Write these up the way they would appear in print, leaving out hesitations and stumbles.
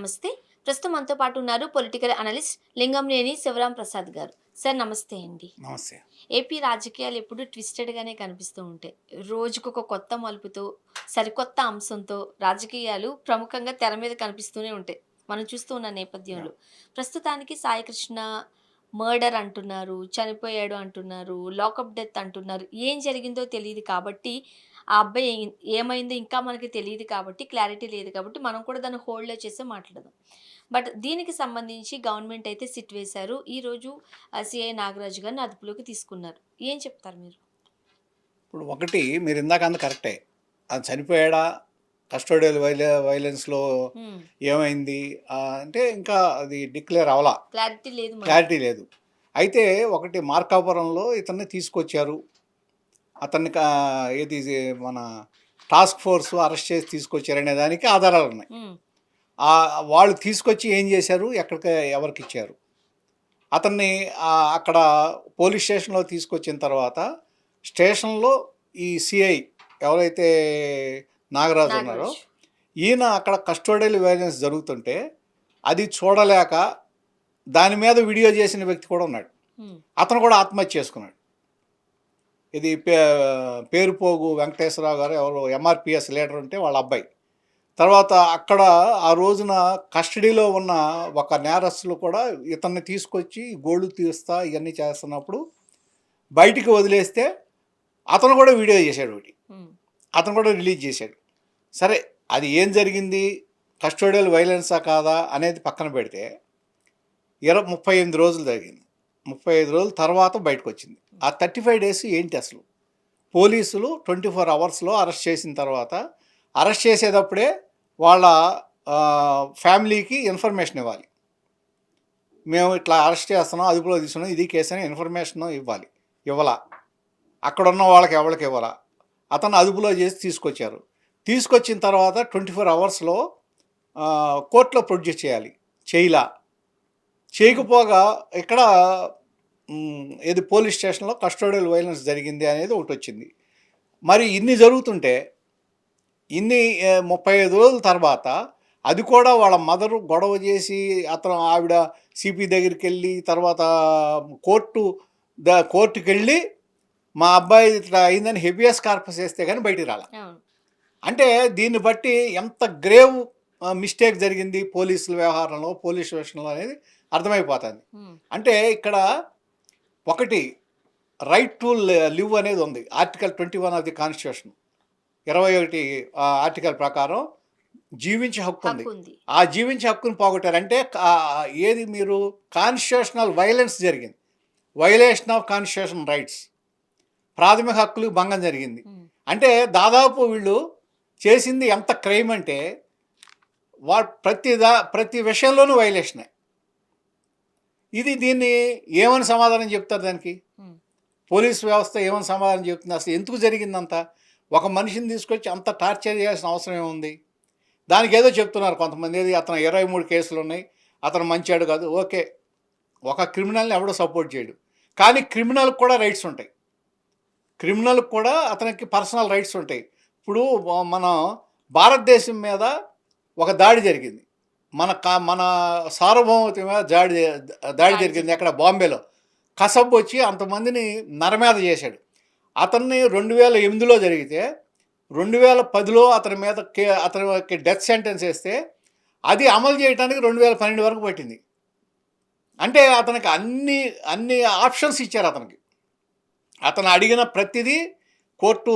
నమస్తే. ప్రస్తుతం మనతో పాటు ఉన్నారు పొలిటికల్ అనలిస్ట్ లింగంనేని శివరాం ప్రసాద్ గారు. సార్ నమస్తే అండి. నమస్తే. ఏపీ రాజకీయాలు ఎప్పుడు ట్విస్టెడ్‌గానే కనిపిస్తూ ఉంటాయి. రోజుకొక కొత్త మలుపుతో, సరికొత్త అంశంతో రాజకీయాలు ప్రముఖంగా తెర మీద కనిపిస్తూనే ఉంటాయి. మనం చూస్తూ ఉన్న నేపథ్యంలో. యాహ్! ప్రస్తుతానికి సాయి కృష్ణ మర్డర్ అంటున్నారు, చనిపోయాడు అంటున్నారు, లాకప్ డెత్ అంటున్నారు. ఏం జరిగిందో తెలీదు కాబట్టి, ఆ అబ్బాయి ఏమైందో ఇంకా మనకి తెలీదు కాబట్టి, క్లారిటీ లేదు కాబట్టి, మనం కూడా దాన్ని హోల్డ్‌లో చేసే మాట్లాడదాం. బట్ దీనికి సంబంధించి గవర్నమెంట్ అయితే సిట్ వేశారు. ఈరోజు సీఐ నాగరాజు గారిని అదుపులోకి తీసుకున్నారు. ఏం చెప్తారు మీరు? ఇప్పుడు ఒకటి మీరిందాక అంది కరెక్టే. అది చనిపోయాడా? కస్టోడియల్ వైలెన్స్‌లో హ్మ్. ఏమైంది? అంటే ఇంకా అది డిక్లేర్ అవ్వలా. క్లారిటీ లేదు మనకి. క్లారిటీ లేదు. అయితే ఒకటి మార్కాపురంలో ఇతన్ని తీసుకొచ్చారు. అతన్ని ఏది మన టాస్క్ ఫోర్స్ అరెస్ట్ చేసి తీసుకొచ్చారనే దానికి ఆధారాలున్నాయి. హ్మ్. వాళ్ళు తీసుకొచ్చి ఏం చేశారు? ఎవరికిచ్చారు? అతన్ని అక్కడ పోలీస్ స్టేషన్‌లో తీసుకొచ్చిన తర్వాత స్టేషన్‌లో ఈ సీఐ ఎవరైతే నాగరాజు ఉన్నారో, నాగరాజు. ఈయన అక్కడ కస్టోడియల్ వైలెన్స్ జరుగుతుంటే అది చూడలేక దాని మీద వీడియో చేసిన వ్యక్తి కూడా ఉన్నాడు. హ్మ్. అతను కూడా ఆత్మహత్య చేసుకున్నాడు. ఇది పేరుపోగు వెంకటేశ్వరరావు గారు ఎవరో ఎంఆర్‌పీఎస్ లీడర్ ఉంటే వాళ్ళ అబ్బాయి. తర్వాత అక్కడ ఆ రోజున కస్టడీలో ఉన్న ఒక నేరస్తులు కూడా ఇతన్ని తీసుకొచ్చి గోళ్ళు తీస్తా ఇవన్నీ చేస్తున్నప్పుడు బయటికి వదిలేస్తే అతను కూడా వీడియో చేశాడు ఒకటి. హ్మ్. అతను కూడా రిలీజ్ చేశాడు. సరే అది ఏం జరిగింది? కస్టోడియల్ వైలెన్సా కాదా అనేది పక్కన పెడితే 38 రోజులు జరిగింది. 35 రోజుల తర్వాత బయటకొచ్చింది. ఆ 35 డేస్ ఏంటి అసలు? పోలీసులు 24 అవర్స్‌లో అరెస్ట్ చేసిన తర్వాత అరెస్ట్ చేసేటప్పుడే వాళ్ళ ఫ్యామిలీకి ఇన్ఫర్మేషన్ ఇవ్వాలి. మేము ఇట్లా అరెస్ట్ చేస్తున్నాం, అదుపులో తీసుకున్నాం, ఇది కేసు అని ఇన్ఫర్మేషన్ ఇవ్వాలి. ఇవ్వలా. అక్కడున్న వాళ్ళకి ఎవరికి ఇవ్వలా. అతను అదుపులో చేసి తీసుకొచ్చారు. తీసుకొచ్చిన తర్వాత 24 అవర్స్‌లో కోర్టులో ప్రొడ్యూస్ చేయాలి. చేయలా. చేయకపోగా ఇక్కడ ఏది పోలీస్ స్టేషన్‌లో కస్టోడియల్ వైలెన్స్ జరిగింది అనేది ఒకటొచ్చింది. మరి ఇన్ని జరుగుతుంటే ఇన్ని 35 రోజుల తర్వాత అది కూడా వాళ్ళ మదరు గొడవ చేసి ఆవిడ సిపి దగ్గరికెళ్ళి తర్వాత కోర్టుకెళ్ళి మా అబ్బాయి ఇట్లా అయిందని హెబియస్ కార్పస్ వేస్తే కానీ బయటికి రాల. అవును. అంటే దీన్ని బట్టి ఎంత గ్రేవ్ మిస్టేక్ జరిగింది పోలీసుల వ్యవహారంలో, పోలీస్ స్టేషన్లో అనేది అర్థమైపోతుంది. హ్మ్. అంటే ఇక్కడ ఒకటి రైట్ టు లివ్ అనేది ఉంది. Article 21 of the constitution. 21 article ప్రకారం జీవించే హక్కు ఉంది. హక్కుంది. ఆ జీవించే హక్కుని పోగొట్టారు. అంటే ఏది మీరు కాన్స్టిట్యూషనల్ వైలెన్స్ జరిగింది. Violation of constitution rights. ప్రాథమిక హక్కులు భంగం జరిగింది. హ్మ్. అంటే దాదాపు వీళ్ళు చేసింది ఎంత క్రైమ్ అంటే ప్రతి విషయంలోనూ వైలేషనే. దీన్ని ఏమని సమాధానం చెప్తారు దానికి? హ్మ్. పోలీస్ వ్యవస్థ ఏమని సమాధానం చెప్తుంది? అసలు ఎందుకు జరిగిందంత? ఒక మనిషిని తీసుకొచ్చి అంత టార్చర్ చేయాల్సిన అవసరం ఏముంది? దానికి ఏదో చెప్తున్నారు కొంతమంది. అతను 23 కేసులు ఉన్నాయి, అతను మంచాడు కాదు. ఓకే, ఒక క్రిమినల్ని ఎవడో సపోర్ట్ చేయడు. కానీ క్రిమినల్కి కూడా రైట్స్ ఉంటాయి. క్రిమినల్కి కూడా అతనికి పర్సనల్ రైట్స్ ఉంటాయి. ఇప్పుడు మన భారతదేశం మీద ఒక దాడి జరిగింది. మన సార్వభౌమత్వం మీద దాడి జరిగింది. ఎక్కడ? బాంబేలో. కసబ్ వచ్చి అంతమందిని నరమేధ చేశాడు. అతన్ని 2008లో జరిగితే 2010లో అతని మీద అతనికి డెత్ సెంటెన్స్ వేస్తే అది అమలు చేయడానికి 2012 వరకు పట్టింది. అంటే అతనికి అన్ని ఆప్షన్స్ ఇచ్చారు అతనికి. అతను అడిగిన ప్రతిదీ కోర్టు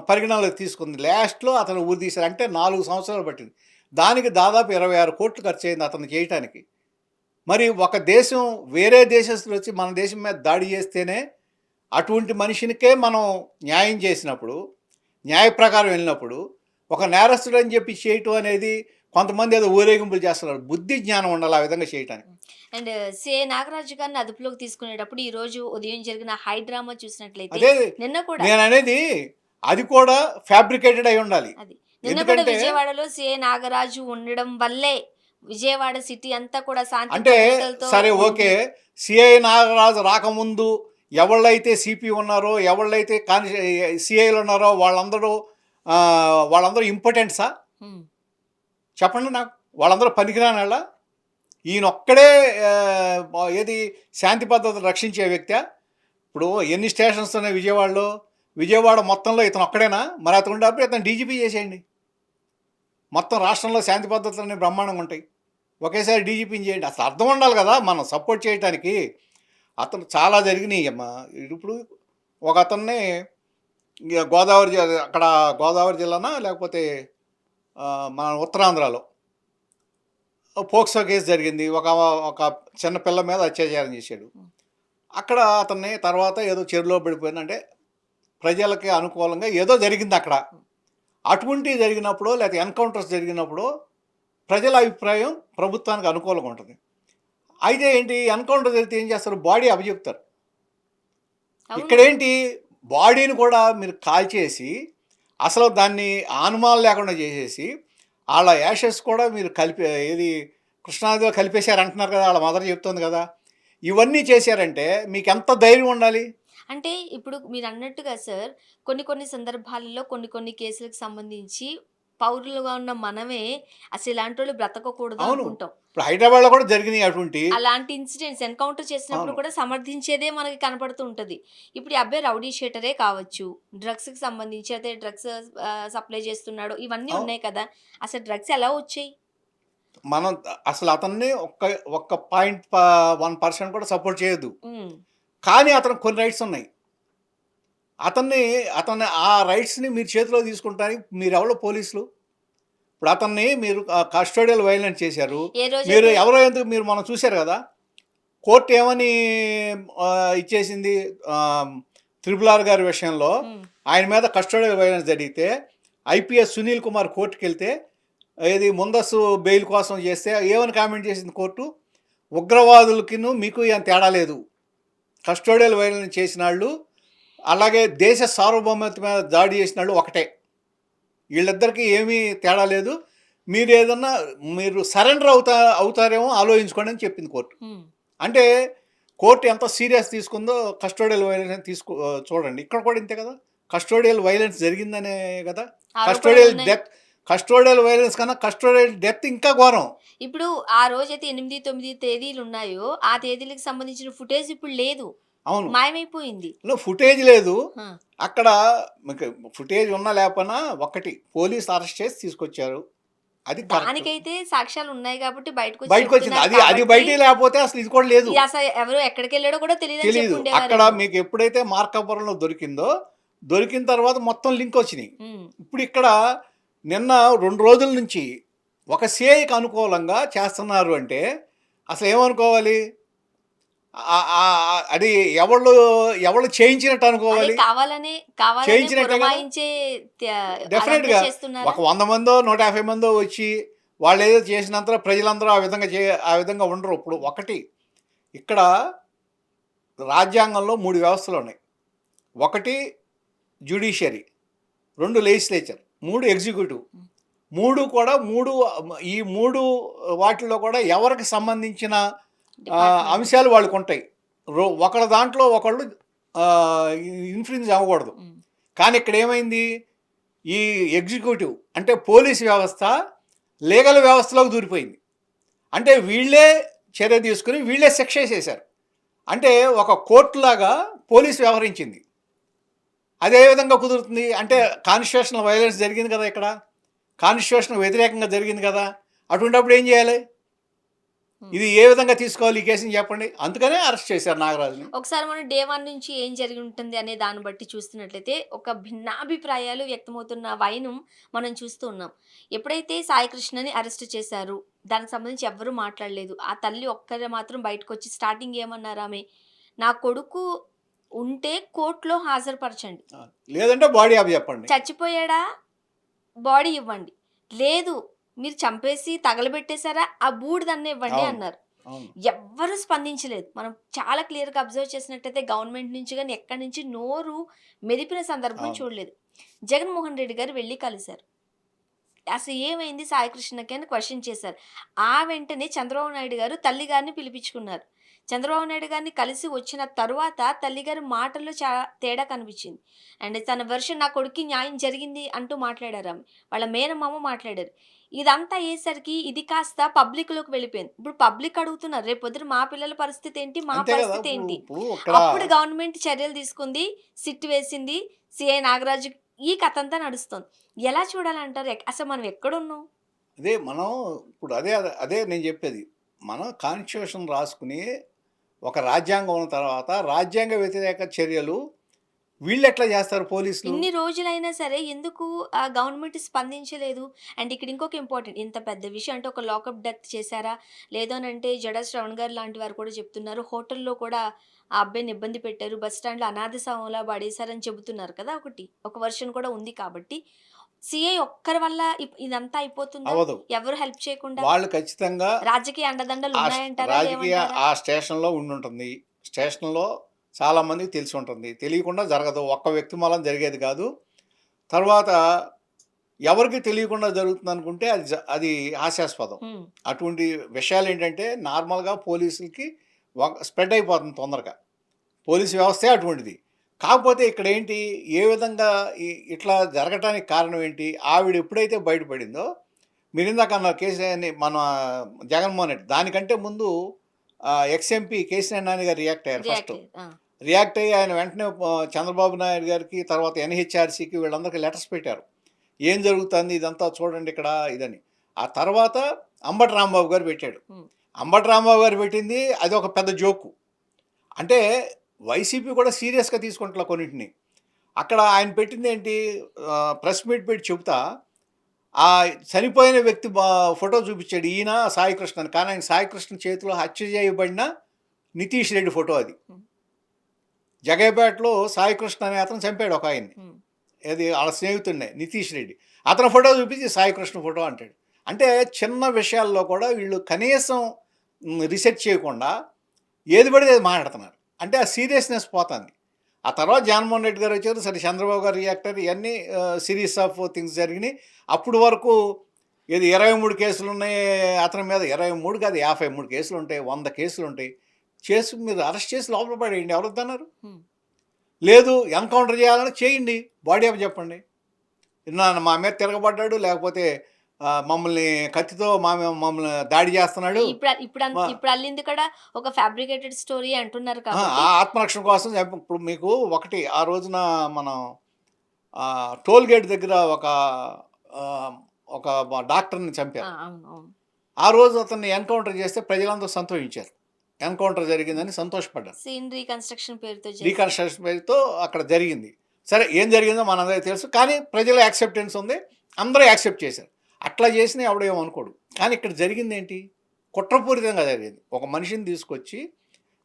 పరిగణనలోకి తీసుకుంది. లాస్ట్లో అతను ఊరి తీశారు. అంటే 4 సంవత్సరాలు పట్టింది. దానికి దాదాపు 26 కోట్లు ఖర్చు అయింది అతను చేయటానికి. మరి ఒక దేశం వేరే దేశస్తులు వచ్చి మన దేశం మీద దాడి చేస్తేనే అటువంటి మనిషినికే మనం న్యాయం చేసినప్పుడు, న్యాయ ప్రకారం వెళ్ళినప్పుడు ఒక నేరస్తుడు అని చెప్పి చేయటం అనేది కొంతమంది ఏదో ఊరేగింపులు చేస్తున్నారు. బుద్ధి జ్ఞానం ఉండాలి ఆ విధంగా చేయటానికి. అండ్ సీఐ నాగరాజు గారిని అదుపులోకి తీసుకునేటప్పుడు ఈరోజు ఉదయం జరిగిన హై డ్రామా చూసినట్లయితే అదే నిన్న కూడా నేననేది. అది కూడా ఫ్యాబ్రికేటెడ్ అయి ఉండాలి. అది. నిన్న కూడా ఎందుకంటే విజయవాడలో సీఐ నాగరాజు ఉండడం వల్లే విజయవాడ సిటీ అంతా కూడా శాంతి అంటే భద్రతలతో సరే ఓకే, ఉంది. సిఐ నాగరాజు రాకముందు ఎవళ్ళైతే సిపి ఉన్నారో, ఎవళ్ళైతే సిఐలు ఉన్నారో వాళ్ళందరూ ఇంపార్టెంట్సా? హ్మ్. చెప్పండి నాకు. వాళ్ళందరూ పనికిరానాళ్ళ? ఈయనొక్కడే ఏది శాంతి భద్రతలు రక్షించే వ్యక్తా? ఇప్పుడు ఎన్ని స్టేషన్స్ ఉన్నాయి విజయవాడలో? విజయవాడ మొత్తంలో ఇతను ఒక్కడేనా? మరి అతను ఉన్నప్పుడు ఇతను డీజీపీ చేసేయండి. మొత్తం రాష్ట్రంలో శాంతి భద్రతలన్నీ బ్రహ్మాండంగా ఉంటాయి. ఒకేసారి డీజీపీని చేయండి. అసలు అర్థం ఉండాలి కదా మనం సపోర్ట్ చేయటానికి. అతను చాలా జరిగినాయి అమ్మా. ఇప్పుడు ఒక అతన్ని అక్కడ గోదావరి జిల్లానా లేకపోతే మన ఉత్తరాంధ్రలో పోక్సో కేసు జరిగింది. ఒక ఒక చిన్న పిల్ల మీద అత్యాచారం చేశాడు. అక్కడ అతన్ని తర్వాత ఏదో చెరువులో పడిపోయిందంటే ప్రజలకి అనుకూలంగా ఏదో జరిగింది అక్కడ. అటువంటివి జరిగినప్పుడు లేకపోతే ఎన్కౌంటర్స్ జరిగినప్పుడు ప్రజల అభిప్రాయం ప్రభుత్వానికి అనుకూలంగా ఉంటుంది. అయితే ఏంటి ఎన్కౌంటర్ జరిగితే ఏం చేస్తారు? బాడీ అప్పచెప్తారు. ఇక్కడేంటి బాడీని కూడా మీరు కాల్చేసి అసలు దాన్ని ఆనుమానం లేకుండా చేసేసి వాళ్ళ యాషెస్ కూడా మీరు ఏది కృష్ణానదిలో కలిపేశారు అంటున్నారు కదా, వాళ్ళ మదర్ చెప్తుంది కదా. ఇవన్నీ చేశారంటే మీకు ఎంత ధైర్యం ఉండాలి? అంటే ఇప్పుడు మీరన్నట్టుగా సార్ కొన్ని సందర్భాలలో కొన్ని కేసులకు సంబంధించి పౌరులుగా ఉన్న మనమే అసలు ఇలాంటోళ్ళు బ్రతకకూడదు అవును. అనుకుంటాం. ఇప్పుడు హైదరాబాద్లో కూడా జరిగినాయి అటువంటి. అలాంటి ఇన్సిడెంట్స్ ఎన్కౌంటర్ చేసినప్పుడు అవును. కూడా సమర్థించేదే మనకి కనపడుతూ ఉంటది. ఇప్పుడు ఈ అబ్బాయి రౌడీ షీటరే కావచ్చు. డ్రగ్స్‌కి సంబంధించి అయితే డ్రగ్స్ సప్లై చేస్తున్నాడు. ఇవన్నీ అవును. ఉన్నాయి కదా! అసలు డ్రగ్స్ ఎలా వచ్చాయి? మనం అసలు అతన్ని ఒక్క 1% కూడా సపోర్ట్ చేయొద్దు. హ్మ్. కానీ అతనికి కొన్ని రైట్స్ ఉన్నాయి. అతన్ని ఆ రైట్స్‌ని మీరు చేతిలో తీసుకుంటానికి మీరెవరు పోలీసులు? ఇప్పుడు అతన్ని మీరు కస్టోడియల్ వైలెన్స్ చేశారు. ఏ మీరు రోజైతే ఎవరో ఎందుకు మీరు మనం చూశారు కదా! కోర్ట్ ఏమని ఇచ్చేసింది త్రిపుల్ ఆర్ గారి విషయంలో హ్మ్. ఆయన మీద కస్టోడియల్ వైలెన్స్ జరిగితే ఐపీఎస్ సునీల్ కుమార్ కోర్టుకెళ్తే ఏది ముందస్తు బెయిల్ కోసం చేస్తే ఏమని కామెంట్ చేసింది కోర్టు? ఉగ్రవాదులకిను మీకు ఏం తేడా లేదు. కస్టోడియల్ వైలెన్స్ చేసిన వాళ్ళు అలాగే దేశ సార్వభౌమత్వం మీద దాడి చేసిన వాళ్ళు ఒకటే. వీళ్ళిద్దరికీ ఏమీ తేడా లేదు. మీరు సరెండర్ అవుతారేమో ఆలోచించుకోండి అని చెప్పింది కోర్టు. హ్మ్. అంటే కోర్టు ఎంత సీరియస్ తీసుకుందో కస్టోడియల్ వైలెన్స్ చూడండి. ఇక్కడ కూడా ఇంతే కదా. కస్టోడియల్ వైలెన్స్ జరిగిందనే కదా. ఆరోపణలున్నాయి. కస్టోడియల్ వైలెన్స్ కన్నా కస్టోడియల్ డెత్ ఇంకా ఘోరం. ఇప్పుడు ఆ రోజైతే 8, 9 తేదీలున్నాయో, ఆ తేదీలకు సంబంధించిన ఫుటేజ్ ఇప్పుడు లేదు. అవును. మాయమైపోయింది. ఫుటేజ్ లేదు. ఆ! అక్కడ మీకు ఫుటేజ్ ఉన్నా లేకపోయినా ఒకటి పోలీస్ అరెస్ట్ చేసి తీసుకొచ్చారు. అది కరెక్ట్. దానికైతే సాక్ష్యాలున్నాయి కాబట్టి బయటకొచ్చి బయటకొచ్చింది. చెప్తున్నారు అది కాబట్టి, బయటికి లేకపోతే అసలు ఇది కూడా లేదు. అసలు ఎవరు ఎక్కడికెళ్ళాడో కూడా తెలీదని తెలీదు. అక్కడ చెప్పుండేవారేమో. మీకు ఎప్పుడైతే మార్కాపురంలో దొరికిందో, దొరికిన తర్వాత మొత్తం లింక్ వచ్చినాయి. హ్మ్. ఇప్పుడు ఇక్కడ నిన్న 2 రోజుల నుంచి ఒక సీఐకి అనుకూలంగా చేస్తున్నారు అంటే అసలు ఏమనుకోవాలి? అది ఎవళ్ళు చేయించినట్టు అదే అనుకోవాలి. కావాలనే చేయించినట్టే కదా. పురమాయించే అదంతా డెఫినెట్‌గా చేస్తున్నారా? ఒక 100 మందో, 150 మందో వచ్చి వాళ్ళేదో చేసినంత ప్రజలందరూ ఆ విధంగా ఉండరు. ఇప్పుడు ఒకటి ఇక్కడ రాజ్యాంగంలో 3 వ్యవస్థలున్నాయి. ఒకటి జ్యుడిషియరీ, 2 లెజిస్లేచర్, 3 ఎగ్జిక్యూటివ్. 3 వాటిల్లో కూడా ఎవరికి సంబంధించిన డిపార్ట్‌మెంట్. అంశాలు వాళ్ళకుంటాయి. ఒకళ్ళ దాంట్లో ఒకళ్ళు ఇన్‌ఫ్లుయెన్స్ అవ్వకూడదు. హ్మ్. కానీ ఇక్కడ ఏమైంది? ఈ ఎగ్జిక్యూటివ్ అంటే పోలీస్ వ్యవస్థ లీగల్ వ్యవస్థలోకి దూరిపోయింది. అంటే వీళ్ళే చర్య తీసుకుని వీళ్ళే శిక్ష వేసేశారు. అంటే ఒక కోర్టులాగా పోలీస్ వ్యవహరించింది. అదే విధంగా కుదురుతుంది. అంటే కాన్స్టిట్యూషనల్ వైలెన్స్ జరిగింది కదా ఇక్కడ. కాన్స్టిట్యూషన్‌కి వ్యతిరేకంగా జరిగింది కదా. అటువంటప్పుడు ఏం చేయాలి? ఇది ఏ విధంగా తీసుకోవాలి ఈ కేసుని చెప్పండి. అందుకనే అరెస్ట్ చేశారు నాగరాజుని. ఒకసారి మనం డే 1 నుంచి ఏం జరిగి ఉంటుంది అనే దాన్ని బట్టి చూస్తున్నట్లయితే ఒక భిన్నాభిప్రాయాలు వ్యక్తమవుతున్న వైనం మనం చూస్తూ ఉన్నాం. ఎప్పుడైతే సాయి కృష్ణని అరెస్ట్ చేశారు, దానికి సంబంధించి ఎవ్వరూ మాట్లాడలేదు. ఆ తల్లి ఒక్కరే మాత్రం బయటకొచ్చి స్టార్టింగ్ ఏమన్నారు ఆమె, "నా కొడుకు ఉంటే కోర్ట్‌లో హాజరుపరచండి. లేదంటే బాడీ అప్పచెప్పండి. చచ్చిపోయాడా? బాడీ ఇవ్వండి. లేదు మీరు చంపేసి తగలబెట్టేసారా? ఆ బూడిదన్నా ఇవ్వండి" అవును. అన్నారు. అవును. ఎవ్వరు స్పందించలేదు. మనం చాలా క్లియర్‌గా అబ్జర్వ్ చేసినట్టయితే గవర్నమెంట్ నుంచి గాని, ఎక్కడి నుంచి నోరు మెదిపిన సందర్భం అవును. చూడలేదు. జగన్మోహన్ రెడ్డి గారు వెళ్లి కలిసారు. అసలు ఏమైంది సాయి కృష్ణకి అని క్వెషన్ చేశారు. ఆ వెంటనే చంద్రబాబు నాయుడు గారు తల్లి గారిని పిలిపించుకున్నారు. చంద్రబాబు నాయుడు గారిని కలిసి వచ్చిన తరువాత తల్లిగారి మాటల్లో చాలా తేడా కనిపించింది. అండ్ తన వెర్షన్ నా కొడుక్కి న్యాయం జరిగింది అంటూ మాట్లాడారామె. వాళ్ళ మేనమామ మాట్లాడారు. ఇదంతా అయ్యేసరికి ఇది కాస్త పబ్లిక్‌లోకి వెళ్ళిపోయింది. ఇప్పుడు పబ్లిక్ అడుగుతున్నారు. రేపొద్దున మా పిల్లల పరిస్థితి ఏంటి? మా అంతే కదా! పరిస్థితి ఇప్పుడు ఏంటి? ఇప్పుడు ఇక్కడ అప్పుడు గవర్నమెంట్ చర్యలు తీసుకుంది. సిట్ వేసింది. సీఐ నాగరాజు ఈ కథంతా నడుస్తోంది. ఎలా చూడాలంటారు? అసలు మనం ఎక్కడున్నాం? అదే మనం ఇప్పుడు అదే నేను చెప్పేది. మనం కాన్స్టిట్యూషన్ రాసుకుని ఒక రాజ్యాంగం ఉన్న తర్వాత రాజ్యాంగ వ్యతిరేక చర్యలు వీళ్ళెట్లా చేస్తారు పోలీసులు? ఇన్ని రోజులైనా సరే ఎందుకు గవర్నమెంట్ స్పందించలేదు? అండ్ ఇక్కడ ఇంకొక ఇంపార్టెంట్ ఇంత పెద్ద విషయం అంటే ఒక లాకప్ డెత్ చేశారా? లేదు అనంటే జడ శ్రవణ్ గారు లాంటి వారు కూడా చెప్తున్నారు. హోటల్‌లో కూడా ఆ అబ్బాయిని ఇబ్బంది పెట్టారు. బస్ స్టాండ్‌లో అనాథ శవంలా పడేశారని చెబుతున్నారు కదా! ఒకటి. ఒక వెర్షన్ కూడా ఉంది కాబట్టి సీఐ ఒక్కరి వల్ల ఇదంతా అయిపోతుందా? అవ్వదు. ఎవరు హెల్ప్ చేయకుండా? వాళ్ళు ఖచ్చితంగా రాజకీయ అండదండలు ఆ ఉన్నాయంటారా? రాజకీయ లేవంటారా? ఆ స్టేషన్‌లో ఉండుంటుంది. స్టేషన్‌లో చాలామందికి తెలిసి ఉంటుంది. తెలియకుండా జరగదు. ఒక్క వ్యక్తి మూలం జరిగేది కాదు. తర్వాత ఎవరికీ తెలియకుండా జరుగుతుందనుకుంటే అది హాస్యాస్పదం. హ్మ్. అటువంటి విషయాలేంటంటే నార్మల్‌గా పోలీసులకి స్ప్రెడ్ అయిపోతుంది తొందరగా. పోలీసు వ్యవస్థే అటువంటిది. కాకపోతే ఇక్కడేంటి ఏ విధంగా ఇట్లా జరగటానికి కారణం ఏంటి? ఆవిడ ఎప్పుడైతే బయటపడిందో మీరిందాక అన్నారు కేసీఆర్‌ని మన జగన్మోహన్ రెడ్డి. దానికంటే ముందు ఎక్స్ ఎంపీ కేసీఆర్ నాని గారు రియాక్ట్ అయ్యారు ఫస్ట్. రియాక్ట్ అయ్యారు. ఆ! రియాక్ట్ అయ్యి ఆయన వెంటనే చంద్రబాబు నాయుడు గారికి, తర్వాత ఎన్‌హెచ్ఆర్‌సీకి వీళ్ళందరికీ లెటర్స్ పెట్టారు. ఏం జరుగుతుంది ఇదంతా చూడండి ఇక్కడ ఇదని. ఆ తర్వాత అంబటి రాంబాబు గారు పెట్టాడు. హ్మ్. అంబటి రాంబాబు గారు పెట్టింది అదొక పెద్ద జోకు. అంటే వైసీపీ కూడా సీరియస్‌గా తీసుకుంటలా కొన్నిటిని. అక్కడ ఆయన పెట్టిందేంటి ప్రెస్ మీట్ పెట్టి చెబుతా ఆ చనిపోయిన వ్యక్తి ఫోటో చూపించాడు. ఈయన సాయికృష్ణ అని. కానీ ఆయన సాయికృష్ణ చేతిలో హత్య చేయబడిన నితీష్ రెడ్డి ఫోటో అది. హ్మ్. జగయ్యపేటలో సాయికృష్ణ అనే అతను చంపాడు ఒక ఆయన్ని. హ్మ్. ఏది వాళ్ళ స్నేహితుడినే నితీష్ రెడ్డి. అతని ఫోటో చూపించి సాయికృష్ణ ఫోటో అంటాడు. అంటే చిన్న విషయాల్లో కూడా వీళ్ళు కనీసం రీసెర్చ్ చేయకుండా ఏది పడితే అది మాట్లాడుతున్నారు. అంటే ఆ సీరియస్‌నెస్ పోతుంది. ఆ తర్వాత జగన్మోహన్ రెడ్డి గారు వచ్చారు. సరే చంద్రబాబు గారు రియాక్ట్ అయ్యారు. ఇయన్నీ సీరీస్ ఆఫ్ థింగ్స్ జరిగినాయి. అప్పుడు వరకు ఏది 23 కేసులున్నాయి అతని మీద. 23 కాదు 53 కేసులుంటాయి. 100 కేసులుంటాయి. మీరు అరెస్ట్ చేసి లోపల పడేయండి. ఎవరొద్దన్నారు? హ్మ్. లేదు ఎన్‌కౌంటర్ చేయాలని చేయండి. బాడీ అప్ చెప్పండి. మా మీద తిరగబడ్డాడు లేకపోతే మమ్మల్ని కత్తితో మమ్మల్ని దాడి చేస్తున్నాడు. మ ఇప్పుడు అల్లింది కూడా ఒక ఫ్యాబ్రికేటెడ్ స్టోరీ అంటున్నారు ఆ! కాబట్టి ఆత్మరక్షణ కోసం ఇప్పుడు మీకు ఒకటి ఆ రోజున మనం టోల్ గేట్ దగ్గర ఆహ్, ఒక డాక్టర్‌ని ఆ! చంపారు. అవును. అవును. ఆ రోజు అతన్ని ఎన్‌కౌంటర్ చేస్తే ప్రజలందరూ సంతోషించారు. ఎన్‌కౌంటర్ జరిగిందని సంతోషపడ్డారు. సీన్ రీకన్‌స్ట్రక్షన్ పేరుతో చేశారు. రీకన్‌స్ట్రక్షన్ పేరుతో అక్కడ జరిగింది. సరే ఏం జరిగిందో మనందరికీ తెలుసు. కానీ ప్రజల యాక్సెప్టెన్స్ ఉంది. అందరూ యాక్సెప్ట్ చేశారు. అట్లా చేసినా ఎవడేం అనుకోడు. కానీ ఇక్కడ జరిగిందేంటి? కుట్రపూరితంగా జరిగింది. ఒక మనిషిని తీసుకొచ్చి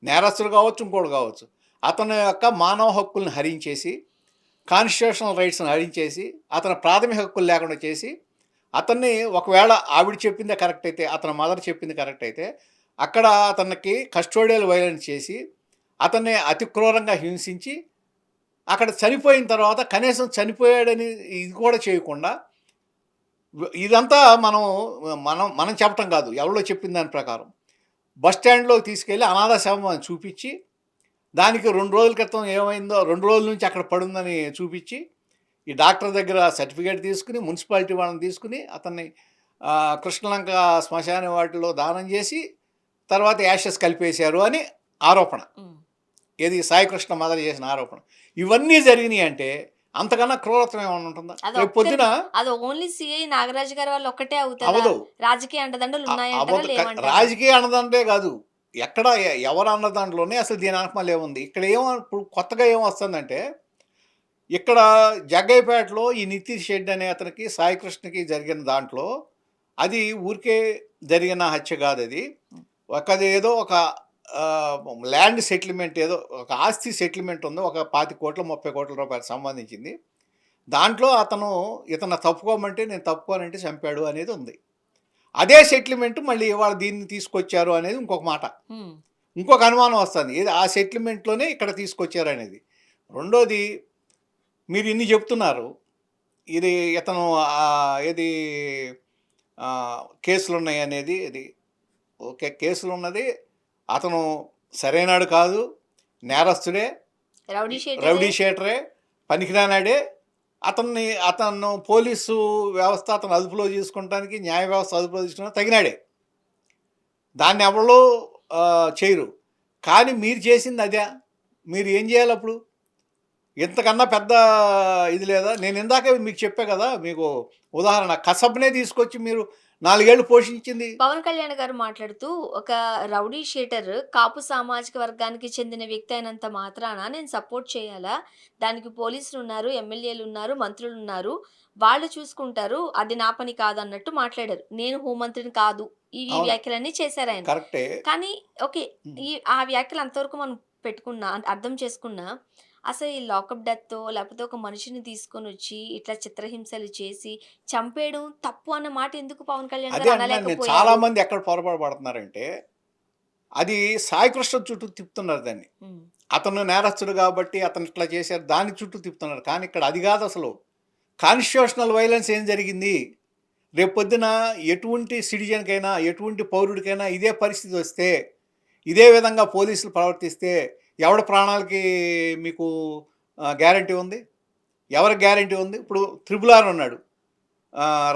నేరస్తుడు కావచ్చు, ఇంకోడు కావచ్చు. అతని యొక్క మానవ హక్కుల్ని హరించేసి, కాన్స్టిట్యూషనల్ రైట్స్‌ని హరించేసి, అతని ప్రాథమిక హక్కులు లేకుండా చేసి, అతన్ని ఒకవేళ ఆవిడ చెప్పిందే కరెక్ట్ అయితే, అతని మదర్ చెప్పింది కరెక్ట్ అయితే, అక్కడ అతనికి కస్టోడియల్ వైలెన్స్ చేసి, అతన్ని అతి క్రూరంగా హింసించి, అక్కడ చనిపోయిన తర్వాత కనీసం చనిపోయాడని ఇది కూడా చేయకుండా ఇదంతా మనం మనం మనం చెప్పటం కాదు. ఎవరో చెప్పిన దాని ప్రకారం. బస్ స్టాండ్‌లోకి తీసుకెళ్ళి అనాథ శవం అని చూపిచ్చి, దానికి 2 రోజుల క్రితం ఏమైందో 2 రోజుల నుంచి అక్కడ పడుందని చూపిచ్చి, ఈ డాక్టర్ దగ్గర సర్టిఫికేట్ తీసుకొని, మున్సిపాలిటీ వాళ్ళని తీసుకొని అతన్ని కృష్ణలంక శ్మశాన వాటిలో దానం చేసి, తర్వాత యాషెస్ కలిపేశారు అని ఆరోపణ. హ్మ్. ఏది సాయికృష్ణ మదర్ చేసిన ఆరోపణ. ఇవన్నీ జరిగినాయి అంటే అంతకన్నా క్రూరత్వం ఏమన్నా ఉంటుందా? అది రేపు పొద్దున అది ఓన్లీ సీఐ నాగరాజు గారి వల్ల ఒక్కటే అవుతదా? అవ్వదు. రాజకీయ అండదండలు ఉన్నాయంటారా? అవ్వదు. లేవంటారా? రాజకీయ అన్నదంటే కాదు. ఎక్కడ ఎవరు అన్న దాంట్లోనే అసలు దీని వెనకమాల ఏముంది? ఇక్కడ ఇప్పుడు కొత్తగా ఏమొస్తుందంటే, ఇక్కడ జగ్గయ్యపేటలో ఈ నితీష్ రెడ్డి అనే అతనికి సాయికృష్ణకి జరిగిన దాంట్లో అది ఊరికే జరిగిన హత్య కాదది. హ్మ్. ఏదో ఒక ల్యాండ్ సెటిల్మెంట్ ఏదో ఒక ఆస్తి సెటిల్మెంట్ ఉంది. ఒక 25,00,00,000, 30,00,00,000 రూపాయలకు సంబంధించింది. దాంట్లో ఇతను తప్పుకోమంటే నేను తప్పుకోనంటే చంపాడు అనేది ఉంది. అదే సెటిల్మెంట్ మళ్ళీ ఇవాళ దీన్ని తీసుకొచ్చారు అనేది ఇంకొక మాట. హ్మ్. ఇంకొక అనుమానం వస్తుంది. ఏది ఆ సెటిల్మెంట్‌లోనే ఇక్కడ తీసుకొచ్చారనేది. రెండోది మీరు ఇన్ని చెప్తున్నారు. ఇది ఇతను ఏది కేసులున్నాయనేది ఇది ఓకే. కేసులున్నది. అతను సరైనోడు కాదు. నేరస్తుడే. రౌడీ షీటరే. రౌడీ షీటరే. పనికిరానాడే. అతను పోలీసు వ్యవస్థ అతను అదుపులో తీసుకుంటానికి, న్యాయ వ్యవస్థ అదుపులో తీసుకున్న తగినాడే. దాన్ని ఎవరు చేయరు. కానీ మీరు చేసింది అదా? మీరు ఏం చేయాలప్పుడు? ఇంతకన్నా పెద్ద ఇది లేదా? నేను ఇందాకే మీకు చెప్పా కదా! మీకు ఉదాహరణ కసబ్‌నే తీసుకొచ్చి మీరు 4 ఏళ్ళు పోషించింది. పవన్ కళ్యాణ్ గారు మాట్లాడుతూ, ఒక రౌడీ షీటర్ కాపు సామాజిక వర్గానికి చెందిన వ్యక్తి అయినంత మాత్రాన నేను సపోర్ట్ చేయాలా? దానికి పోలీసులున్నారు, ఎమ్మెల్యేలున్నారు, మంత్రులున్నారు. వాళ్ళు చూసుకుంటారు. అది నా పని కాదన్నట్టు మాట్లాడారు. నేను హోంమంత్రిని కాదు. ఈ అవును. వ్యాఖ్యలన్నీ చేశారాయన. కరెక్టే. కానీ ఓకే. హ్మ్. ఆ వ్యాఖ్యలు అంతవరకు మనం పెట్టుకున్నా అంటే అర్థం చేసుకున్నా, అసలు ఈ లాకప్ డెత్తో లేకపోతే ఒక మనిషిని తీసుకొనొచ్చి ఇట్లా చిత్రహింసలు చేసి చంపేయడం తప్పు అన్న మాట ఎందుకు పవన్ కళ్యాణ్ అదే గారు అంటున్నాను నేను. అనలేకపోయారు? చాలామంది ఎక్కడ పొరపాటు పడుతున్నారంటే, అది సాయికృష్ణ చుట్టూ తిప్పుతున్నారు దాన్ని. హ్మ్. అతను నేరస్తుడు కాబట్టి అతను ఇట్లా చేశారు. దాని చుట్టూ తిప్పుతున్నారు. కానీ ఇక్కడ అది కాదసలు. కాన్స్టిట్యూషనల్ వైలెన్స్ ఏం జరిగింది? రేపొద్దున ఎటువంటి సిటిజన్‌కైనా, ఎటువంటి పౌరుడికైనా ఇదే పరిస్థితి వస్తే, ఇదే విధంగా పోలీసులు ప్రవర్తిస్తే, ఎవడి ప్రాణాలకి మీకు గ్యారంటీ ఉంది? ఎవరికి గ్యారంటీ ఉంది? ఇప్పుడు 'త్రిబుల్ ఆర్' ఉన్నాడు.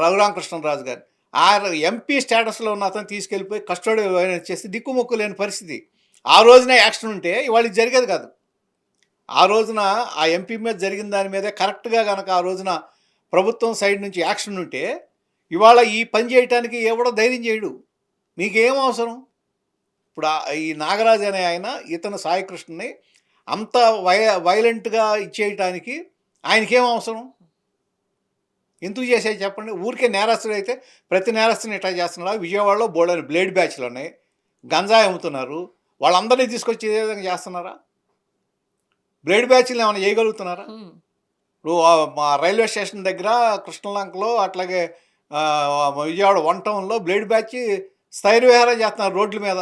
రఘురామకృష్ణరాజు గారు. ఆ ఎంపీ స్టేటస్‌లో ఉన్న అతన్ని తీసుకెళ్ళిపోయి కస్టడీ వైలెన్స్ చేసి దిక్కుమొక్కు లేని పరిస్థితి. ఆ రోజునే యాక్షన్ ఉంటే ఇవాళ ఇది జరిగేది కాదు. ఆ రోజున ఆ ఎంపీ మీద జరిగిన దాని మీదే కరెక్ట్‌గా గనక ఆ రోజున ప్రభుత్వం సైడ్ నుంచి యాక్షన్ ఉంటే, ఇవాళ ఈ పని చేయటానికి ఎవడో ధైర్యం చేయడు. మీకేం అవసరం? ఇప్పుడు ఈ నాగరాజు అనే ఆయన ఇతను సాయికృష్ణని అంత వైలెంట్‌గా ఇచ్చేయటానికి ఆయనకేం అవసరం? ఎందుకు చేసేది చెప్పండి? ఊరికే నేరస్తుడైతే ప్రతి నేరస్తుడిని ఇట్లా చేస్తున్నాడా? విజయవాడలో బోలెడన్ని బ్లేడ్ బ్యాచ్‌లున్నాయి. గంజాయి అమ్ముతున్నారు. వాళ్ళందరినీ తీసుకొచ్చి ఇదే విధంగా చేస్తున్నారా? బ్లేడ్ బ్యాచ్‌లని ఏమైనా చేయగలుగుతున్నారా? హ్మ్. ఇప్పుడు మా రైల్వే స్టేషన్ దగ్గర కృష్ణలంకలో అట్లాగే విజయవాడ వన్ టౌన్‌లో బ్లేడ్ బ్యాచ్ స్థైర్య విహారం చేస్తున్నారు రోడ్ల మీద.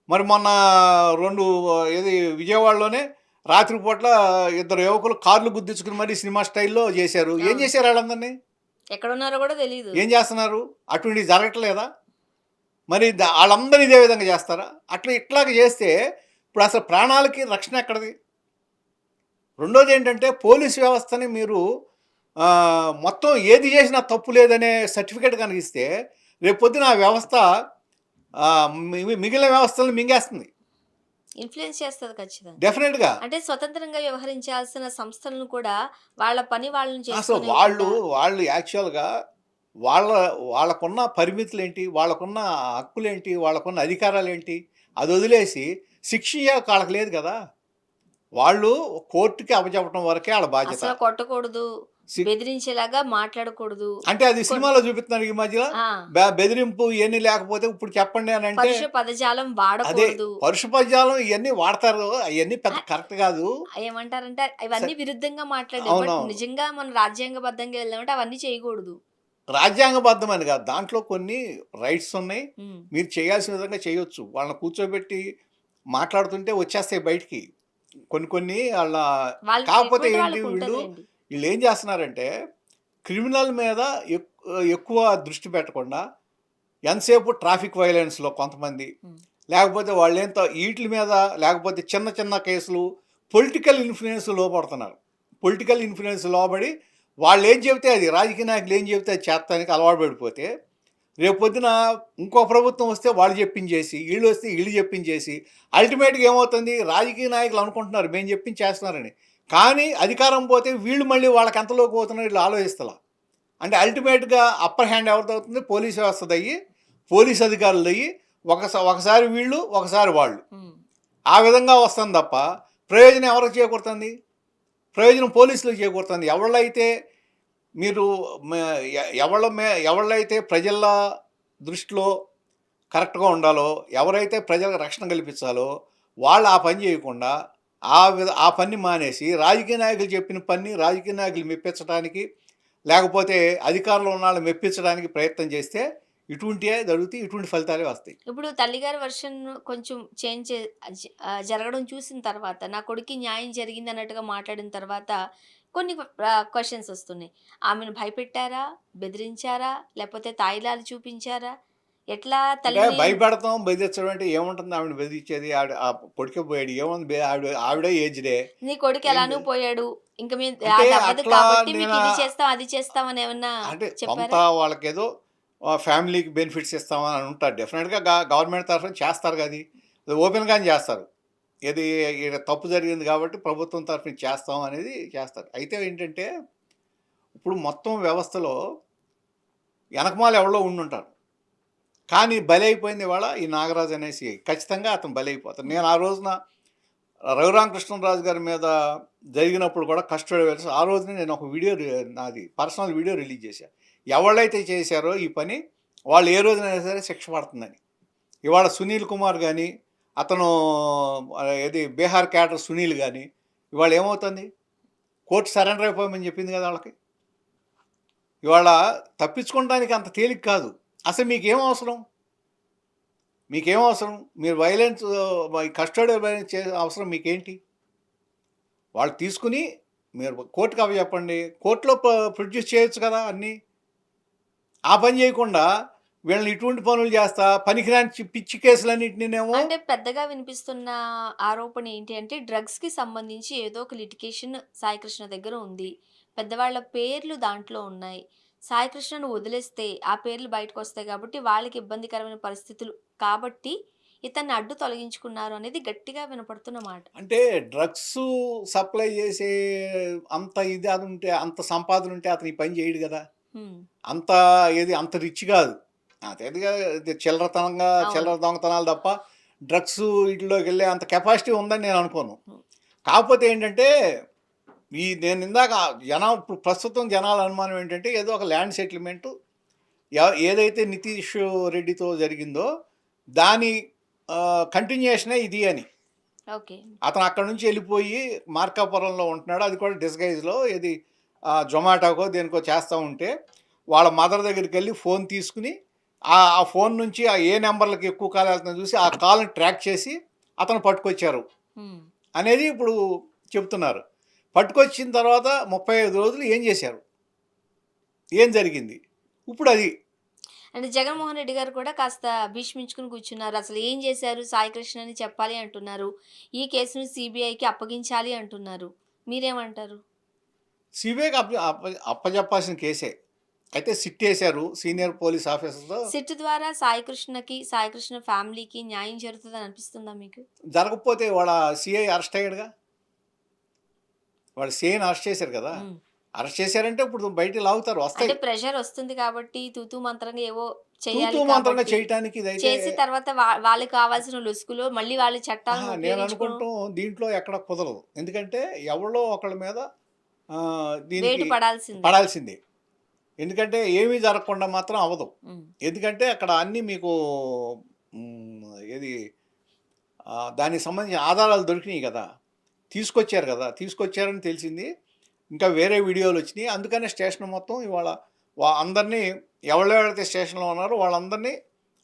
మరి మొన్న 2 ఏది విజయవాడలోనే రాత్రి పూట్ల ఇద్దరు యువకులు కార్లు గుద్దించుకుని మరీ సినిమా స్టైల్‌లో చేశారు. ఏం అవును. చేశారు ఆళ్ళందరిని? ఎక్కడున్నారో గూడా తెలీదు. ఏం చేస్తున్నారు? అటువంటివి జరగట్లేదా? మరి ఆళ్ళందరూ ఇదే విధంగా చేస్తారా? ఇట్లాగ చేస్తే ఇప్పుడు అసలు ప్రాణాలకి రక్షణ ఎక్కడిది? రెండోదేంటంటే పోలీస్ వ్యవస్థని మీరు మొత్తం ఏది చేసినా తప్పు లేదనే సర్టిఫికేట్ గనక ఇస్తే రేపొద్దున ఆ వ్యవస్థ మిగిలిన వ్యవస్థలను మింగేస్తుంది. ఇన్‌ఫ్లుయెన్స్ చేస్తది ఖచ్చితంగా. డెఫినిట్‌గా. అంటే స్వతంత్రంగా వ్యవహరించాల్సిన సంస్థలను కూడా వాళ్ళ పని వాళ్ళని అసలు వాళ్ళు, చేసుకోనివ్వకుండా వాళ్ళు యాక్చువల్‌గా వాళ్ళ వాళ్ళకున్న పరిమితులేంటి? వాళ్ళకున్న హక్కులేంటి? వాళ్ళకున్న అధికారాలేంటి? అదొదిలేసి శిక్షించే ఆళ్ళకి లేదు గదా! వాళ్ళు కోర్ట్‌కి అప్పజెప్పడం వరకే ఆళ్ళ బాధ్యత. అసల కొట్టకూడదు, సి బెదిరించేలాగా మాట్లాడకూడదు. అంటే అది కొన్ సినిమాలో చూపిస్తున్నారు ఈ మధ్యలో. ఆ! బెదిరింపు ఇయన్నీ లేకపోతే ఇప్పుడు చెప్పండి అనంటే పరుష పదజాలం అదే వాడకూడదు. పరుష పద్యాలం ఇయన్నీ వాడతారు. అయన్నీ పెద్ద అహా! కరెక్ట్ గాదు. ఏమంటారంటే ఇవన్నీ విరుద్ధంగా మాట్లాడేవి. బట్ అవునవును. నిజంగా మనం రాజ్యాంగబద్ధంగా వెళ్ళామంటే అవన్నీ చేయకూడదు. రాజ్యాంగబద్ధమని గాదు. దాంట్లో కొన్ని రైట్స్ ఉన్నాయి. హ్మ్. మీరు చేయాల్సిన విధంగా చేయొచ్చు. వాళ్ళని కూర్చోబెట్టి మాట్లాడుతుంటే వచ్చేస్తాయి బయటికి. కొన్ని కొన్ని వాళ్ళ కాకపోతే ట్రీట్‌మెంట్ ఏంటి వాళ్ళకుంటదిలెండి. వీళ్ళేం చేస్తున్నారంటే క్రిమినల్ మీద ఎక్కువ దృష్టి పెట్టకుండా ఎంతసేపు ట్రాఫిక్ వైలెన్స్‌లో కొంతమంది, హ్మ్. లేకపోతే వాళ్ళేంతో ఈట్లి మీద లేకపోతే చిన్న చిన్న కేసులు పొలిటికల్ ఇన్‌ఫ్లూయెన్స్ లోబడుతున్నారు. పొలిటికల్ ఇన్‌ఫ్లూయెన్స్ లోబడి వాళ్ళేం చెబితే అది రాజకీయ నాయకులు ఏం చెబితే అది చేత్తానికి అలవాటు పడిపోతే, రేపొద్దున ఇంకో ప్రభుత్వం వస్తే వాళ్ళు చెప్పించేసి, ఈళ్ళొస్తే ఈళ్ళు చెప్పించేసి, అల్టిమేట్‌గా ఏమవుతుంది రాజకీయ నాయకులు అనుకుంటున్నారు మేము చెప్పింది చేస్తున్నారని. కానీ అధికారం పోతే వీళ్ళు మళ్ళీ వాళ్ళకి ఎంతలోకి పోతున్నారో ఈళ్ళు ఆలోచిస్తలా. అంటే అల్టిమేట్‌గా అప్పర్ హ్యాండ్ ఎవరిదవుతుంది? పోలీస్ వ్యవస్థదయ్యి, పోలీస్ అధికారులదయ్యి ఒకసారి వీళ్ళు, ఒకసారి వాళ్ళు. హ్మ్. ఆ విధంగా వస్తుంది తప్ప ప్రయోజనం ఎవరికి చేకూరుతుంది? ప్రయోజనం పోలీసులకు చేకూరుతుంది. ఎవళ్ళైతే మీరు మే ఎవళ్ళైతే ప్రజల దృష్టిలో కరెక్ట్‌గా ఉండాలో, ఎవరైతే ప్రజలకు రక్షణ కల్పించాలో, వాళ్ళు ఆ పని చేయకుండా, ఆ పని మానేసి, రాజకీయ నాయకులు చెప్పిన పని రాజకీయ నాయకులు మెప్పించడానికి, లేకపోతే అధికారంలో ఉన్నోళ్ళని మెప్పించడానికి ప్రయత్నం చేస్తే, ఇటువంటియే జరుగుతాయి. ఇటువంటి ఫలితాలే వస్తాయి. ఇప్పుడు తల్లిగారి వెర్షన్ కొంచెం చేంజ్ జరగడం చూసిన తర్వాత, నా కొడుక్కి న్యాయం జరిగిందన్నట్టుగా మాట్లాడిన తర్వాత, కొన్ని క్వెషన్స్ ఒస్తున్నాయి. ఆమెను భయపెట్టారా? బెదిరించారా? లేపోతే తాయిలాలు చూపించారా? ఎట్లా అంటే తల్లిని భయపెడతాం, బెదిరించడం అంటే ఏముంటుంది ఆవిడని బెదిరించేది? ఆవిడ పొడికపోయాడు. ఏముంది ఆవిడే ఏజ్డే. నీ కొడుకు ఏంటి ఎలానూ పోయాడు. ఇంక మేము అంటే అది అవ్వదు అట్లా కాబట్టి మీకు నేను ఇది చేస్తాం, అది చేస్తాం అని ఏమన్నా అంటే కొంత చెప్పారా? వాళ్ళకేదో ఫ్యామిలీకి బెనిఫిట్స్ ఇస్తామని ఉంటారు. డెఫినెట్‌గా గవర్నమెంట్ తరఫున చేస్తారు కదా! అది. అది ఓపెన్‌గానే చేస్తారు. ఏది ఈడ తప్పు జరిగింది కాబట్టి ప్రభుత్వం తరఫున చేస్తాం అనేది చేస్తారు. అయితే ఏంటంటే ఇప్పుడు మొత్తం వ్యవస్థలో ఎనకమాల ఎవరో ఉండుంటారు. కానీ బలైపోయింది ఇవాళ ఈ నాగరాజు అనేసి ఖచ్చితంగా అతను బలైపోతాడు. నేను ఆ రోజున రఘురామకృష్ణరాజు గారి మీద జరిగినప్పుడు కూడా కస్టడీ వేసి ఆ రోజునే నేను ఒక వీడియో నాది పర్సనల్ వీడియో రిలీజ్ చేశాను. ఎవళ్ళైతే చేశారో ఈ పని వాళ్ళు ఏ రోజునైనా సరే శిక్ష పడుతుందని. ఇవాళ సునీల్ కుమార్ కానీ అతను ఏది బీహార్ క్యాడర్ సునీల్ కానీ ఇవాళ ఏమవుతుంది కోర్టు సరెండర్ అయిపోమని చెప్పింది కదా వాళ్ళకి. ఇవాళ తప్పించుకోవడానికి అంత తేలిక కాదు. అసలు మీకేం అవసరం? మీకేం అవసరం? మీరు వైలెన్స్ కస్టడీ వైలెన్స్ చేసే అవసరం మీకేంటి? వాళ్ళు తీసుకుని మీరు కోర్టుకి అప్పచెప్పండి. కోర్టులో ప్రొడ్యూస్ చేయొచ్చు కదా అన్నీ. ఆ పని చేయకుండా వీళ్ళని ఇటువంటి పనులు చేస్తా పనికిరాని పిచ్చి కేసులన్నిటినేమో అంటే పెద్దగా వినిపిస్తున్న ఆరోపణ ఏంటి అంటే డ్రగ్స్‌కి సంబంధించి ఏదో ఒక లిటిగేషన్ సాయికృష్ణ దగ్గర ఉంది. పెద్దవాళ్ళ పేర్లు దాంట్లో ఉన్నాయి. సాయికృష్ణను వదిలేస్తే ఆ పేర్లు బయటకొస్తాయి కాబట్టి వాళ్ళకి ఇబ్బందికరమైన పరిస్థితులు కాబట్టి ఇతన్ని అడ్డు తొలగించుకున్నారు అనేది గట్టిగా వినపడుతున్న మాట. అంటే డ్రగ్స్ సప్లై చేసే అంత ఇది అది ఉంటే అంత సంపాదన ఉంటే అతను ఈ పని చేయడు కదా! హ్మ్. అంత అంత రిచ్ కాదు. అదేదిగా చిల్లరతనంగా అవును. చిల్లర దొంగతనాలు తప్ప డ్రగ్స్ వీటిలోకెళ్ళే అంత కెపాసిటీ ఉందని నేను అనుకోను. హ్మ్. కాకపోతే ఏంటంటే నేను ఇందాక జనం ఇప్పుడు ప్రస్తుతం జనాల అనుమానం ఏంటంటే ఏదో ఒక ల్యాండ్ సెటిల్మెంట్ ఏదైతే నితీష్ రెడ్డితో జరిగిందో దాని కంటిన్యూషనే ఇది అని. ఓకే. అతను అక్కడి నుంచి వెళ్ళిపోయి మార్కాపురంలో ఉంటున్నాడు. అది కూడా డిస్‌గైజ్‌లో జొమాటోకో దేనికో చేస్తా ఉంటే వాళ్ళ మదర్ దగ్గరికెళ్ళి ఫోన్ తీసుకొని ఆ ఫోన్ నుంచి ఏ నంబర్‌లకి ఎక్కువ కాల్ వెళ్తుందో చూసి ఆ కాల్‌ని ట్రాక్ చేసి అతను పట్టుకొచ్చారు హ్మ్. అనేది ఇప్పుడు చెప్తున్నారు. పట్టుకొచ్చిన తర్వాత 35 రోజులు ఏం చేశారు? ఏం జరిగింది? ఇప్పుడది. అంటే జగన్మోహన్ రెడ్డి గారు కూడా కాస్త భీష్మించుకుని కూర్చున్నారు. అసలు ఏం చేశారు సాయికృష్ణని చెప్పాలి అంటున్నారు. ఈ కేసును సీబీఐకి అప్పగించాలి అంటున్నారు. మీరేమంటారు? సిబిఐకి అప్పజెప్పాల్సిన కేసే. అయితే సిట్ ఏశారు సీనియర్ పోలీస్ ఆఫీసర్‌తో. సిట్ ద్వారా సాయికృష్ణకి, సాయికృష్ణ ఫ్యామిలీకి న్యాయం జరుగుతదని అనిపిస్తుందా మీకు? జరగకపోతే వాళ్ళ సీఐ అరెస్ట్ అయ్యాడుగా. వాళ్ళు సీఐని అరెస్ట్ చేశారు కదా! హ్మ్. అరెస్ట్ చేశారంటే ఇప్పుడు బయటికి లాగుతారు. అంటే వస్తాయి. ప్రెషర్ ఒస్తుంది కాబట్టి తూతూ మంత్రంగా ఏవో తూతూ చేయాలి మంత్రంగా కాబట్టి, చేయటానికి ఇదైతే చేసి తర్వాత వాళ్ళకి కావాల్సిన లొసుగులో మళ్ళీ వాళ్ళు చట్టాలను నేను ఉపయోగించుకోవడం అనుకుంటాం దీంట్లో ఎక్కడ కుదరదు. ఎందుకంటే ఎవళ్ళో ఒకళ్ళ మీద వేటు దీనికి పడాల్సిందే. పడాల్సిందే. ఎందుకంటే ఏమీ జరగకుండా మాత్రం అవ్వదు. హ్మ్. ఎందుకంటే అక్కడ అన్నీ మీకు ఏది దానికి సంబంధించిన ఆధారాలు దొరికినాయి కదా! తీసుకొచ్చారు కదా! తీసుకొచ్చారని తెలిసింది. ఇంకా వేరే వీడియోలొచ్చినియి. అందుకనే స్టేషన్ మొత్తం ఇవాళ అందరినీ ఎవరెవరైతే స్టేషన్‌లో ఉన్నారో వాళ్ళందరినీ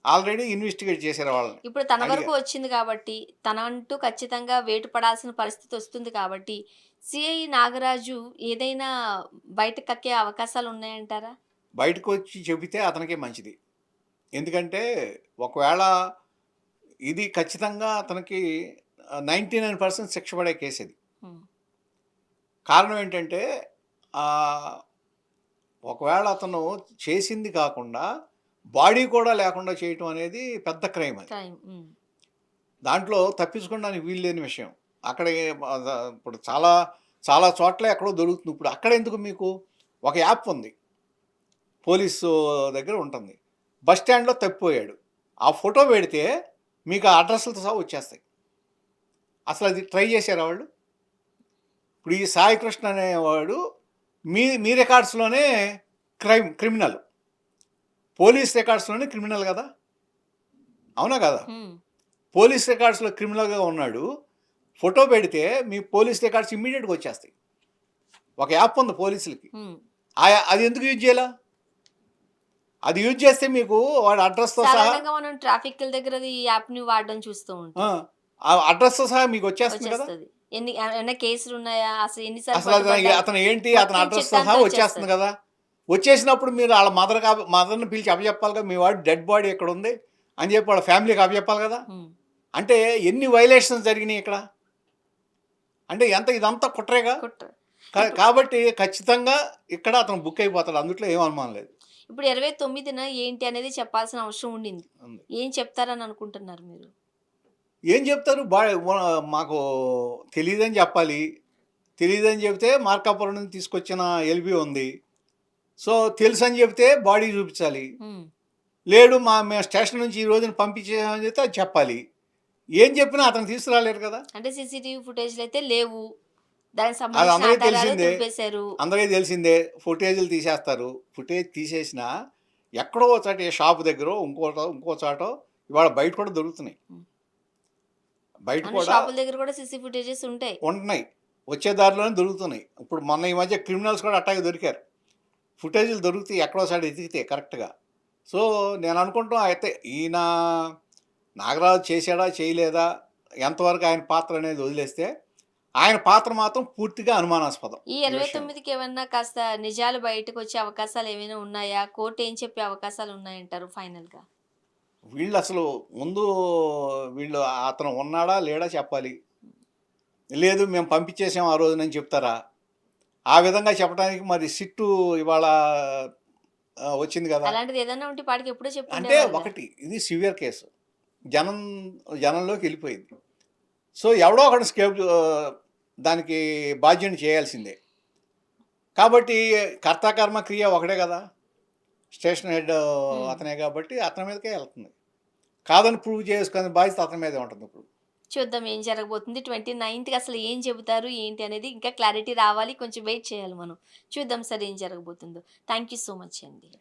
ఆల్రెడీ ఇన్వెస్టిగేట్ చేశారు వాళ్ళని. ఇప్పుడు తన వరకు అడిగారు. వచ్చింది కాబట్టి, తనంటూ ఖచ్చితంగా వేటు పడాల్సిన పరిస్థితి ఒస్తుంది కాబట్టి, సీఐ నాగరాజు ఏదైనా బయట కక్కే అవకాశాలున్నాయంటారా? బయటకొచ్చి చెబితే అతనికే మంచిది. ఎందుకంటే ఒకవేళ ఇది ఖచ్చితంగా అతనికి 99% శిక్ష పడే కేసిది. హ్మ్. కారణం ఏంటంటే ఆహ్, ఒకవేళ అతను చేసింది కాకుండా బాడీ కూడా లేకుండా చేయటం అనేది పెద్ద క్రైమ్ అది. క్రైమ్. హ్మ్. దాంట్లో తప్పించుకోవడానికి వీలు లేని విషయం. అక్కడ ఇప్పుడు చాలా చాలా చోట్ల ఎక్కడో దొరుకుతుంది. ఇప్పుడు అక్కడెందుకు మీకు ఒక యాప్ ఉంది. పోలీసు దగ్గర ఉంటుంది. బస్ స్టాండ్‌లో తప్పిపోయాడు. ఆ ఫోటో పెడితే మీకు ఆ అడ్రెస్‌లతో సహా వచ్చేస్తాయి. అసలది ట్రై చేశారా వాళ్ళు? ఇప్పుడు ఈ సాయి కృష్ణ అనేవాడు మీ రికార్డ్స్‌లోనే క్రిమినల్. పోలీస్ రికార్డ్స్‌లోనే క్రిమినల్ గదా! అవునా కాదా? హ్మ్. పోలీస్ రికార్డ్స్‌లో క్రిమినల్‌గా ఉన్నాడు. ఫోటో పెడితే మీ పోలీస్ రికార్డ్స్ ఇమ్మీడియేట్‌గా వచ్చేస్తాయి. ఒక యాప్ ఉంది పోలీసులకి. హ్మ్. అది ఎందుకు యూజ్ చేయలా? అది యూజ్ చేస్తే మీకు వాడి అడ్రెస్‌తో సహా సాధారణంగా మనం ట్రాఫిక్కుల దగ్గర ఈ యాప్‌ని వాడడం చూస్తూ ఆ! ఉంటాం. ఆ అడ్రెస్‌తో సహా మీకు వచ్చేస్తుంది కదా! వచ్చేస్తది. ఏమన్నా కేసులున్నాయా? అసలు ఎన్ని సార్లు అసలు పట్టుబడ్డారు? అతను ఏంటి? అతని మొత్తం అడ్రెస్‌తో చిట్టా సహా అంతా వచ్చేస్తుంది వచ్చేస్తది. కదా! వచ్చేసినప్పుడు మీరు వాళ్ళ మదర్ని పిలిచి అప్పచెప్పాలిగా, మీ వాడు డెడ్ బాడీ ఇక్కడ ఉంది అని చెప్పి వాళ్ళ ఫ్యామిలీకి అప్పచెప్పాలి కదా. హ్మ్. అంటే ఎన్ని వైలేషన్స్ జరిగినాయి ఇక్కడ, అంటే ఇదంతా కుట్రేగా. కుట్ర. ఇప్పుడు కాబట్టి ఖచ్చితంగా ఇక్కడ అతను బుక్ అయిపోతాడు, అందుట్లో ఏం అనుమానం లేదు. ఇప్పుడు 29న ఏంటి అనేది చెప్పాల్సిన అవసరం ఉండింది. ఉంది. ఏం చెప్తారని అనుకుంటున్నారు మీరు? ఏం చెప్తారు, మాకు తెలియదని చెప్పాలి. తెలీదని చెబితే మార్కాపురం నుంచి తీసుకొచ్చిన ఎల్బీ ఉంది. సో తెలుసని చెబితే బాడీ చూపించాలి. హ్మ్. లేడు మేము స్టేషన్ నుంచి ఈ రోజున పంపించేసామని చెప్తే అది చెప్పాలి. ఏం చెప్పినా అతను తీసుకురాలేరు కదా. అంటే సీసీటీవీ ఫుటేజ్‌లు అయితే లేవు. దానికి అది సంబంధించిన అందరికీ ఆధారాలు తెలిసిందే. తుడిపేశారు. అందరికీ తెలిసిందే. ఫుటేజ్‌లు తీసేస్తారు. ఫుటేజ్ తీసేసినా ఎక్కడో ఒక చోట, ఏ షాప్ దగ్గరో, ఇంకో చాటో ఇవాళ బయట కూడా దొరుకుతున్నాయి. హ్మ్. బయట అవును. కూడా షాపుల దగ్గర కూడా సీసీ ఫుటేజెస్ ఉంటాయి. ఉంటున్నాయి. వచ్చే దారిలోనే దొరుకుతున్నాయి. ఇప్పుడు మొన్న ఈ మధ్య క్రిమినల్స్ కూడా అట్టాగే దొరికారు. ఫుటేజ్‌లు దొరుకుతాయి ఎక్కడో సైడ్ ఎతికితే కరెక్ట్‌గా. సో నేను అనుకుంటాం అయితే ఈయన నాగరాజు చేశాడా, చేయలేదా, ఎంతవరకు ఆయన పాత్ర అనేది వదిలేస్తే, ఆయన పాత్ర మాత్రం పూర్తిగా అనుమానాస్పదం ఈ ఈ విషయంలో. 29కి ఏమన్నా కాస్త నిజాలు బయటకొచ్చే అవకాశాలు ఏమైనా ఉన్నాయా? కోర్ట్ ఏం చెప్పే అవకాశాలు ఉన్నాయంటారు ఫైనల్‌గా? వీళ్ళు అసలు ముందు వీళ్ళు అతను ఉన్నాడా లేడా చెప్పాలి. లేదు మేము పంపించేసాం ఆ రోజునని చెప్తారా? ఆ విధంగా చెప్పడానికి మరి సిట్టు ఇవాళ వచ్చింది కదా. అలాంటిది ఏదన్నా ఉంటే ఈ పాటికి ఎప్పుడో అంటే చెప్పుండేవారుగా. ఒకటి ఇది సివియర్ కేసు. జనం జనంలోకి వెళ్ళిపోయింది. సో ఎవడో ఒకడు దానికి బాధ్యుడిని చేయాల్సిందే. కాబట్టి కర్త కర్మ క్రియ ఒకటే కదా. స్టేషన్ హెడ్ హ్మ్. అతనే కాబట్టి అతని మీదకే వెళ్తుంది. కాదని ప్రూవ్ చేసుకునే బాధ్యత అతని మీదే ఉంటుంది ఇప్పుడు. చూద్దాం ఏం జరగబోతుంది. 29కి అసలు ఏం చెబుతారు, ఏంటి అనేది ఇంకా క్లారిటీ రావాలి. కొంచెం వెయిట్ చేయాలి మనం. చూద్దాం సార్ ఏం జరగబోతుందో. థాంక్ యూ సో మచ్ అండి.